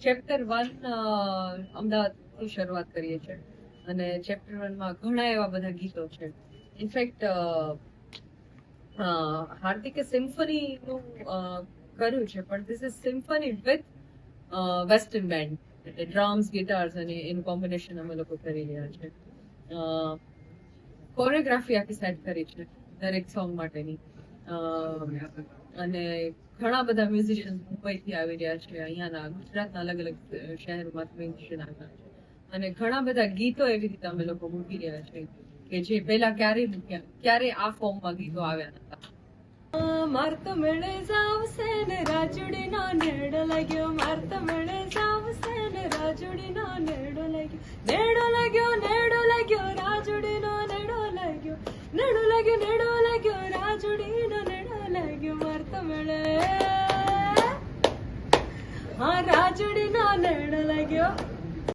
Chapter 1 અમદાવાદથી શરૂઆત કરીએ છીએ અને ચેપ્ટર 1 માં ઘણા એવા બધા ગીતો છે. ઇનફેક્ટ હાર્દિકે સિમ્ફની નું કર્યું છે, પણ this is symphony with western band, એટલે ડ્રમ્સ, ગિટાર્સ અને એનું કોમ્બિનેશન અમે લોકો કરી રહ્યા છે. કોરિયોગ્રાફી આખી સેટ કરી છે દરેક સોંગ માટેની, અને ઘણા બધા મ્યુઝિશિયન્સ મુંબઈથી આવી રહ્યા છે, અહીંયાના ગુજરાતના અલગ અલગ શહેરોમાંથી મ્યુઝિશિયન આવ્યા છે, અને ઘણા બધા ગીતો એવી રીતે અમે લોકો મૂકી રહ્યા છે કે જે પહેલા ક્યારે આ ફોર્મમાં ગીતો આવ્યા નતા. મારતો મળે જાવશે ને રાજુડીનો નેડો લાગ્યો, મારતો મળે જાવશે ને રાજુડીનો નેડો લાગ્યો, નેડો લાગ્યો, નેડો લાગ્યો, રાજુડીનો નેડો લાગ્યો, નેડો લાગ્યો, નેડો લાગ્યો, રાજુડીનો નેડો લાગ્યો, મારતો મળે, હા રાજુડીનો નેડો લાગ્યો.